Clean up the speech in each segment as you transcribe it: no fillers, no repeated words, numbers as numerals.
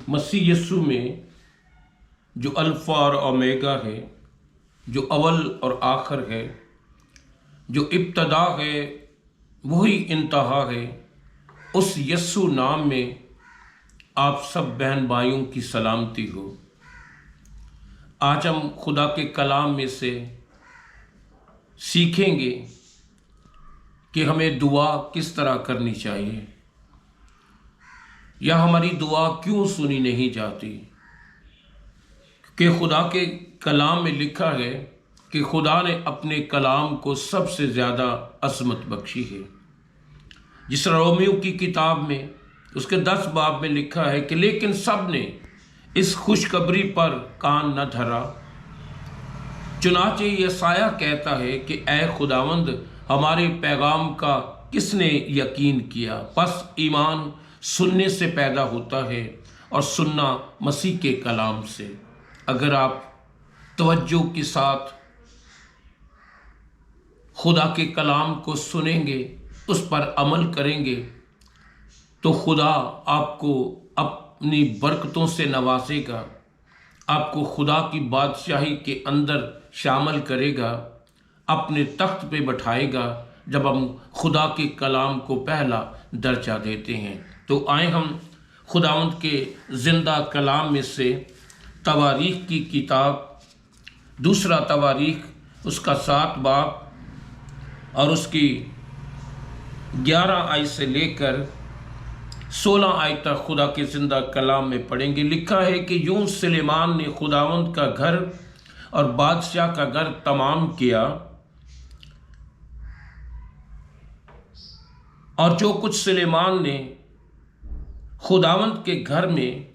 मसीह यस्सु में जो अल्फ़ा और ओमेगा है, जो अव्वल और आखिर है, जो इब्तदा है वही इंतहा है, उस यस्सु नाम में आप सब बहन भाइयों की सलामती हो। आज हम खुदा के कलाम में से सीखेंगे कि हमें दुआ किस तरह करनी चाहिए, या हमारी दुआ क्यों सुनी नहीं जाती। कि खुदा के कलाम में लिखा है कि खुदा ने अपने कलाम को सबसे ज़्यादा अज़मत बख्शी है। जिस रोमियो की किताब में उसके 10 बाब में लिखा है कि लेकिन सब ने इस खुशखबरी पर कान न धरा। चुनाचे यशायाह कहता है कि ऐ खुदावंद, हमारे पैगाम का किसने यकीन किया। बस ईमान सुनने से पैदा होता है और सुनना मसीह के कलाम से। अगर आप तवज्जो के साथ खुदा के कलाम को सुनेंगे, उस पर अमल करेंगे, तो खुदा आपको अपनी बरकतों से नवाजेगा, आपको खुदा की बादशाही के अंदर शामिल करेगा, अपने तख्त पे बैठाएगा जब हम खुदा के कलाम को पहला दर्जा देते हैं। तो आए हम खुदावंद के ज़िंदा कलाम में से तवारीख की किताब, दूसरा तवारीख उसका 7 बाब और उसकी 11 आयत से लेकर 16 आयत तक खुदा के ज़िंदा कलाम में पढ़ेंगे। लिखा है कि यूं सुलेमान ने खुदावंद का घर और बादशाह का घर तमाम किया, और जो कुछ सुलेमान ने खुदावंद के घर में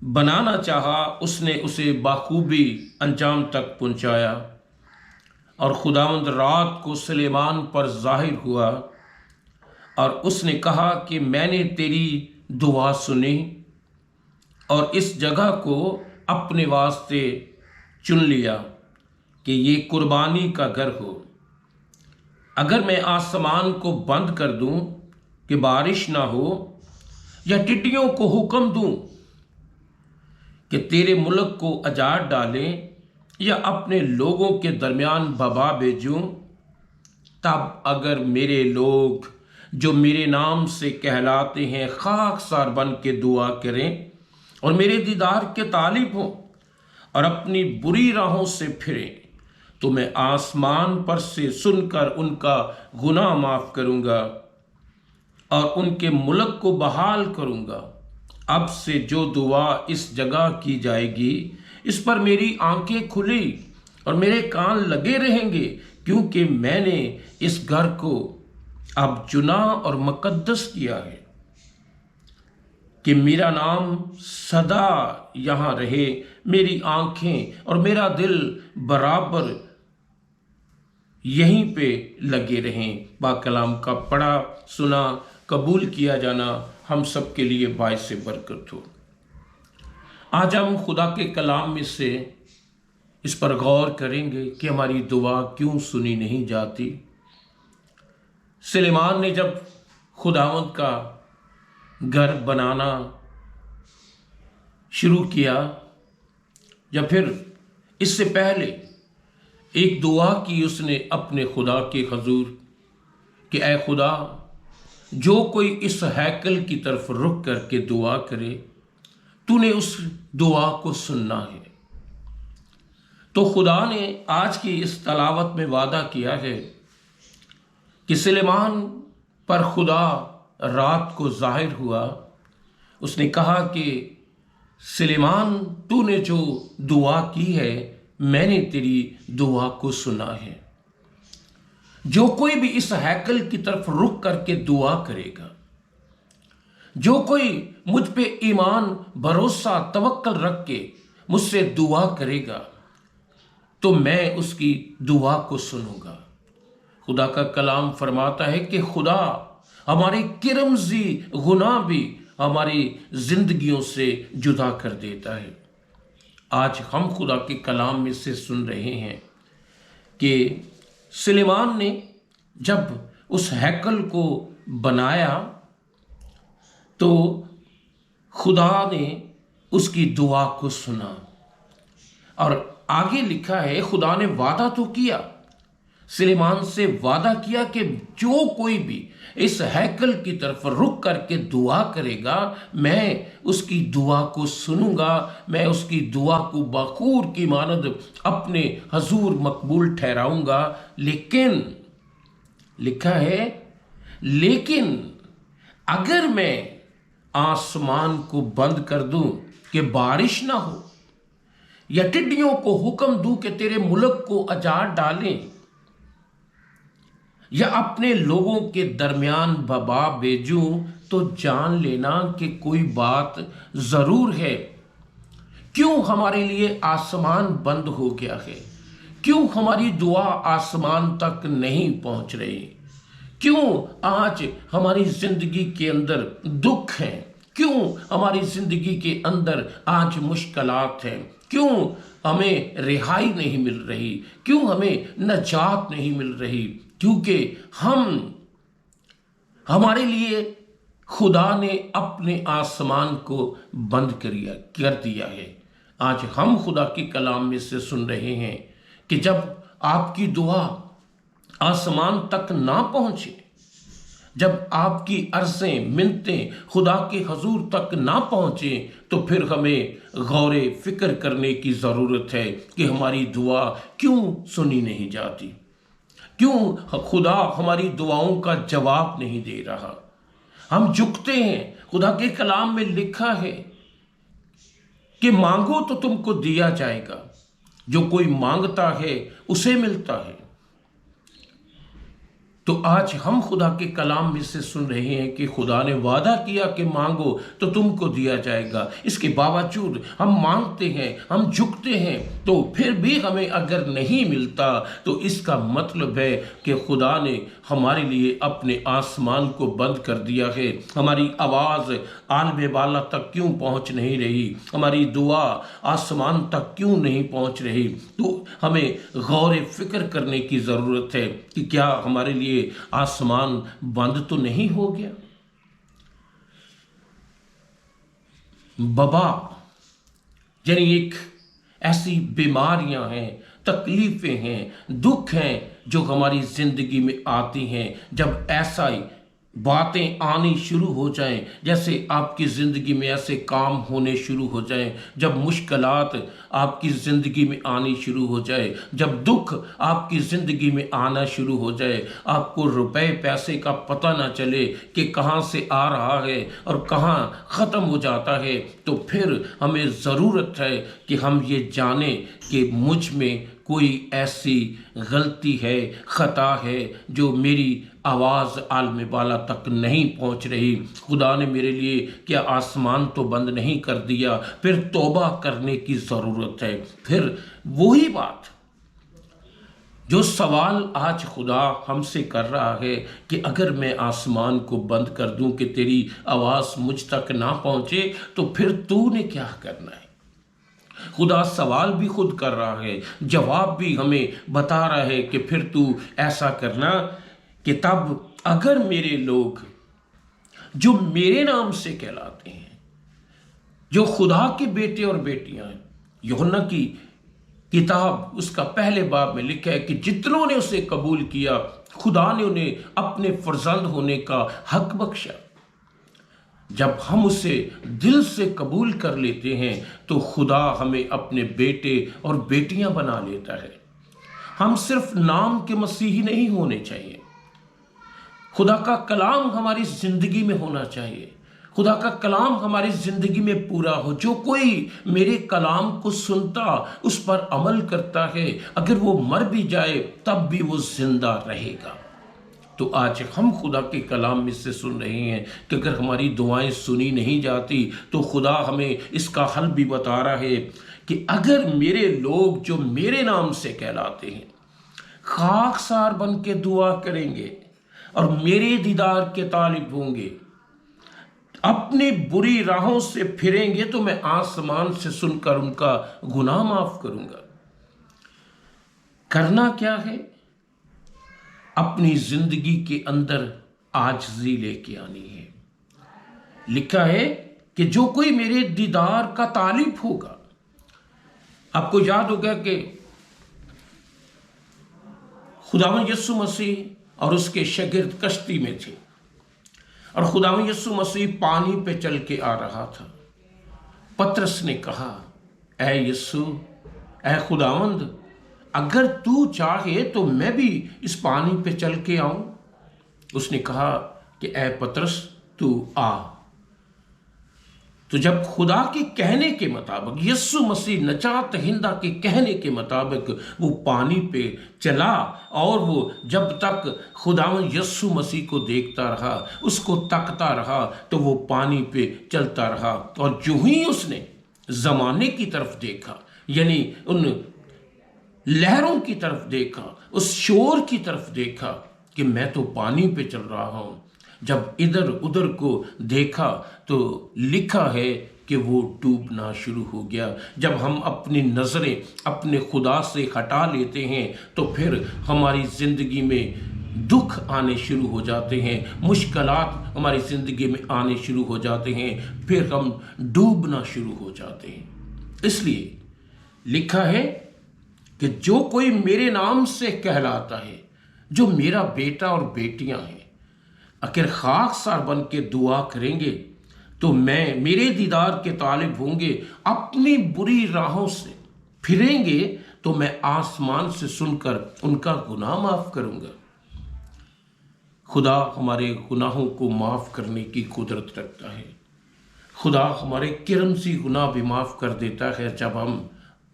बनाना चाहा, उसने उसे बाखूबी अंजाम तक पहुंचाया। और खुदावंद रात को सुलेमान पर जाहिर हुआ और उसने कहा कि मैंने तेरी दुआ सुनी और इस जगह को अपने वास्ते चुन लिया कि ये कुर्बानी का घर हो। अगर मैं आसमान को बंद कर दूं कि बारिश ना हो, या टिड्डियों को हुक्म दूं कि तेरे मुल्क को अजाड़ डालें, या अपने लोगों के दरमियान वबा भेजूं, तब अगर मेरे लोग जो मेरे नाम से कहलाते हैं खाकसार बन के दुआ करें और मेरे दीदार के तालिब हों और अपनी बुरी राहों से फिरें, तो मैं आसमान पर से सुनकर उनका गुनाह माफ़ करूँगा और उनके मुल्क को बहाल करूँगा। अब से जो दुआ इस जगह की जाएगी, इस पर मेरी आंखें खुली और मेरे कान लगे रहेंगे, क्योंकि मैंने इस घर को अब चुना और मुकद्दस किया है कि मेरा नाम सदा यहाँ रहे। मेरी आंखें और मेरा दिल बराबर यहीं पे लगे रहें। कलाम का पढ़ा सुना कबूल किया जाना हम सब के लिए बाइस बरकत हो। आज हम खुदा के कलाम में से इस पर गौर करेंगे कि हमारी दुआ क्यों सुनी नहीं जाती। सुलेमान ने जब खुदावंद का घर बनाना शुरू किया, या फिर इससे पहले एक दुआ की उसने अपने खुदा के हजूर कि ऐ खुदा, जो कोई इस हैकल की तरफ रुक करके दुआ करे, तूने उस दुआ को सुनना है। तो खुदा ने आज की इस तलावत में वादा किया है कि सुलेमान पर खुदा रात को जाहिर हुआ। उसने कहा कि सुलेमान, तूने जो दुआ की है, मैंने तेरी दुआ को सुना है। जो कोई भी इस हैकल की तरफ रुक करके दुआ करेगा, जो कोई मुझ पे ईमान भरोसा तवक्कल रख के मुझसे दुआ करेगा, तो मैं उसकी दुआ को सुनूंगा। खुदा का कलाम फरमाता है कि खुदा हमारे किरमजी गुनाह भी हमारी जिंदगियों से जुदा कर देता है। आज हम खुदा के कलाम में से सुन रहे हैं कि सुलेमान ने जब उस हैकल को बनाया, तो खुदा ने उसकी दुआ को सुना। और आगे लिखा है, खुदा ने वादा तो किया, सुलेमान से वादा किया कि जो कोई भी इस हैकल की तरफ रुक करके दुआ करेगा, मैं उसकी दुआ को सुनूंगा, मैं उसकी दुआ को बखूर की मानद अपने हजूर मकबूल ठहराऊंगा। लेकिन लिखा है, लेकिन अगर मैं आसमान को बंद कर दूं कि बारिश ना हो, या टिड्डियों को हुक्म दूं कि तेरे मुल्क को अजाड़ डालें, या अपने लोगों के दरमियान वबा भेजूं, तो जान लेना कि कोई बात जरूर है। क्यों हमारे लिए आसमान बंद हो गया है? क्यों हमारी दुआ आसमान तक नहीं पहुंच रही? क्यों आज हमारी जिंदगी के अंदर दुख हैं? क्यों हमारी जिंदगी के अंदर आज मुश्किलात हैं? क्यों हमें रिहाई नहीं मिल रही? क्यों हमें नजात नहीं मिल रही? क्योंकि हमारे लिए खुदा ने अपने आसमान को बंद कर दिया है। आज हम खुदा की कलाम में से सुन रहे हैं कि जब आपकी दुआ आसमान तक ना पहुंचे, जब आपकी अर्ज़ें मिन्नतें खुदा के हजूर तक ना पहुंचे, तो फिर हमें गौरे फिक्र करने की ज़रूरत है कि हमारी दुआ क्यों सुनी नहीं जाती, क्यों खुदा हमारी दुआओं का जवाब नहीं दे रहा। हम झुकते हैं। खुदा के कलाम में लिखा है कि मांगो तो तुमको दिया जाएगा, जो कोई मांगता है उसे मिलता है। तो आज हम खुदा के कलाम में से सुन रहे हैं कि खुदा ने वादा किया कि मांगो तो तुमको दिया जाएगा। इसके बावजूद हम मांगते हैं, हम झुकते हैं, तो फिर भी हमें अगर नहीं मिलता, तो इसका मतलब है कि खुदा ने हमारे लिए अपने आसमान को बंद कर दिया है। हमारी आवाज़ आलमे बाला तक क्यों पहुंच नहीं रही? हमारी दुआ आसमान तक क्यों नहीं पहुंच रही? तो हमें गौर फिक्र करने की ज़रूरत है कि क्या हमारे लिए आसमान बंद तो नहीं हो गया? वबा यानी एक ऐसी बीमारियां हैं, तकलीफें हैं, दुख हैं जो हमारी जिंदगी में आती हैं। जब ऐसा ही बातें आनी शुरू हो जाएं, जैसे आपकी ज़िंदगी में ऐसे काम होने शुरू हो जाएं, जब मुश्किलात आपकी ज़िंदगी में आनी शुरू हो जाए, जब दुख आपकी ज़िंदगी में आना शुरू हो जाए, आपको रुपए पैसे का पता ना चले कि कहाँ से आ रहा है और कहाँ ख़त्म हो जाता है, तो फिर हमें ज़रूरत है कि हम ये जानें कि मुझ में कोई ऐसी गलती है, ख़ता है जो मेरी आवाज़ आलमे बाला तक नहीं पहुंच रही। खुदा ने मेरे लिए क्या आसमान तो बंद नहीं कर दिया? फिर तौबा करने की ज़रूरत है। फिर वही बात जो सवाल आज खुदा हमसे कर रहा है कि अगर मैं आसमान को बंद कर दूं कि तेरी आवाज़ मुझ तक ना पहुंचे, तो फिर तूने क्या करना है? खुदा सवाल भी खुद कर रहा है, जवाब भी हमें बता रहा है कि फिर तू ऐसा करना कि तब अगर मेरे लोग जो मेरे नाम से कहलाते हैं, जो खुदा के बेटे और बेटियां हैं, यूहन्ना की किताब उसका पहले बाब में लिखा है कि जितनों ने उसे कबूल किया, खुदा ने उन्हें अपने फर्जंद होने का हक बख्शा। जब हम उसे दिल से कबूल कर लेते हैं, तो खुदा हमें अपने बेटे और बेटियां बना लेता है। हम सिर्फ नाम के मसीही नहीं होने चाहिए, खुदा का कलाम हमारी जिंदगी में होना चाहिए, खुदा का कलाम हमारी जिंदगी में पूरा हो। जो कोई मेरे कलाम को सुनता, उस पर अमल करता है, अगर वो मर भी जाए तब भी वो जिंदा रहेगा। तो आज हम खुदा के कलाम में से सुन रहे हैं कि अगर हमारी दुआएं सुनी नहीं जाती, तो खुदा हमें इसका हल भी बता रहा है कि अगर मेरे लोग जो मेरे नाम से कहलाते हैं खाकसार बन के दुआ करेंगे और मेरे दीदार के तालिब होंगे, अपनी बुरी राहों से फिरेंगे, तो मैं आसमान से सुनकर उनका गुनाह माफ करूंगा। करना क्या है? अपनी जिंदगी के अंदर आजिज़ी लेके आनी है। लिखा है کہ جو کوئی میرے دیدار کا طالب ہوگا. آپ کو یاد ہوگا کہ خداوند یسوع مسیح اور اس کے شاگرد کشتی میں تھے اور خداوند یسوع مسیح پانی پہ چل کے آ رہا تھا. پطرس نے کہا اے یسوع، اے خداوند، اگر تو چاہے تو میں بھی اس پانی پہ چل کے آؤں. اس نے کہا کہ اے پطرس تو آ. تو جب خدا کے کہنے کے مطابق، یسوع مسیح نجات دہندہ کے کہنے کے مطابق وہ پانی پہ چلا، اور وہ جب تک خداوند یسوع مسیح کو دیکھتا رہا، اس کو تکتا رہا، تو وہ پانی پہ چلتا رہا. اور جو ہی اس نے زمانے کی طرف دیکھا، یعنی ان لہروں کی طرف دیکھا، اس شور کی طرف دیکھا کہ میں تو پانی پہ چل رہا ہوں، جب ادھر ادھر کو دیکھا تو لکھا ہے کہ وہ ڈوبنا شروع ہو گیا. جب ہم اپنی نظریں اپنے خدا سے ہٹا لیتے ہیں تو پھر ہماری زندگی میں دکھ آنے شروع ہو جاتے ہیں، مشکلات ہماری زندگی میں آنے شروع ہو جاتے ہیں، پھر ہم ڈوبنا شروع ہو جاتے ہیں. اس لیے لکھا ہے کہ جو کوئی میرے نام سے کہلاتا ہے، جو میرا بیٹا اور بیٹیاں ہیں، اگر خاکسار بن کے دعا کریں گے تو میرے دیدار کے طالب ہوں گے، اپنی بری راہوں سے پھریں گے تو میں آسمان سے سن کر ان کا گناہ معاف کروں گا. خدا ہمارے گناہوں کو معاف کرنے کی قدرت رکھتا ہے. خدا ہمارے کرمسی گناہ بھی معاف کر دیتا ہے جب ہم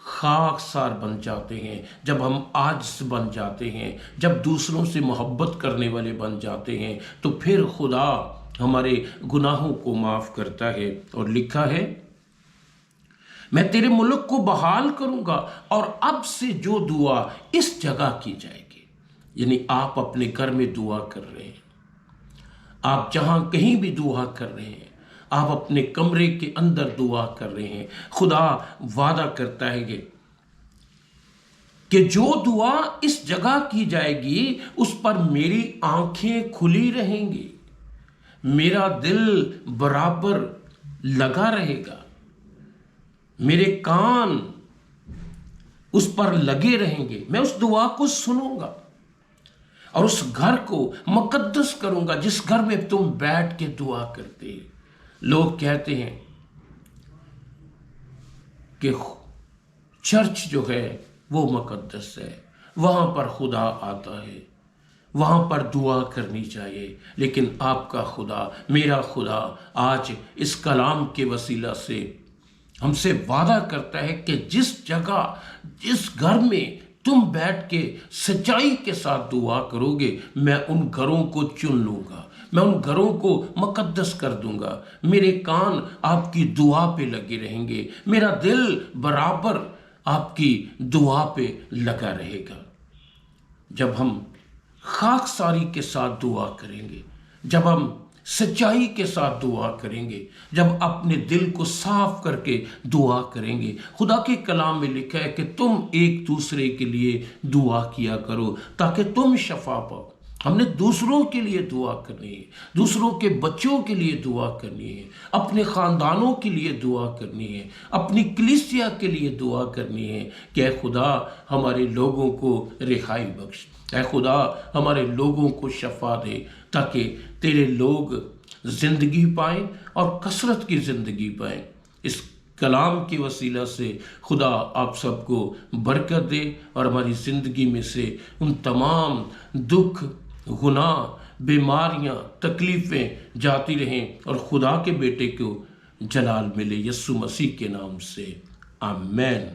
خاکسار بن جاتے ہیں، جب ہم عاجز بن جاتے ہیں، جب دوسروں سے محبت کرنے والے بن جاتے ہیں، تو پھر خدا ہمارے گناہوں کو معاف کرتا ہے. اور لکھا ہے میں تیرے ملک کو بحال کروں گا. اور اب سے جو دعا اس جگہ کی جائے گی، یعنی آپ اپنے گھر میں دعا کر رہے ہیں، آپ جہاں کہیں بھی دعا کر رہے ہیں، آپ اپنے کمرے کے اندر دعا کر رہے ہیں، خدا وعدہ کرتا ہے کہ جو دعا اس جگہ کی جائے گی اس پر میری آنکھیں کھلی رہیں گی، میرا دل برابر لگا رہے گا، میرے کان اس پر لگے رہیں گے. میں اس دعا کو سنوں گا اور اس گھر کو مقدس کروں گا جس گھر میں تم بیٹھ کے دعا کرتے ہیں. لوگ کہتے ہیں کہ چرچ جو ہے وہ مقدس ہے، وہاں پر خدا آتا ہے، وہاں پر دعا کرنی چاہیے. لیکن آپ کا خدا، میرا خدا آج اس کلام کے وسیلہ سے ہم سے وعدہ کرتا ہے کہ جس جگہ، جس گھر میں تم بیٹھ کے سچائی کے ساتھ دعا کرو گے، میں ان گھروں کو چن لوں گا، میں ان گھروں کو مقدس کر دوں گا. میرے کان آپ کی دعا پہ لگے رہیں گے، میرا دل برابر آپ کی دعا پہ لگا رہے گا. جب ہم خاکساری کے ساتھ دعا کریں گے، جب ہم سچائی کے ساتھ دعا کریں گے، جب اپنے دل کو صاف کر کے دعا کریں گے، خدا کے کلام میں لکھا ہے کہ تم ایک دوسرے کے لیے دعا کیا کرو تاکہ تم شفا پاؤ. ہم نے دوسروں کے لیے دعا کرنی ہے، دوسروں کے بچوں کے لیے دعا کرنی ہے، اپنے خاندانوں کے لیے دعا کرنی ہے، اپنی کلیسیا کے لیے دعا کرنی ہے کہ اے خدا ہمارے لوگوں کو رہائی بخش، اے خدا ہمارے لوگوں کو شفا دے تاکہ تیرے لوگ زندگی پائیں اور کثرت کی زندگی پائیں. اس کلام کی وسیلہ سے خدا آپ سب کو برکت دے اور ہماری زندگی میں سے ان تمام دکھ، گناہ، بیماریاں، تکلیفیں جاتی رہیں اور خدا کے بیٹے کو جلال ملے. یسوع مسیح کے نام سے آمین.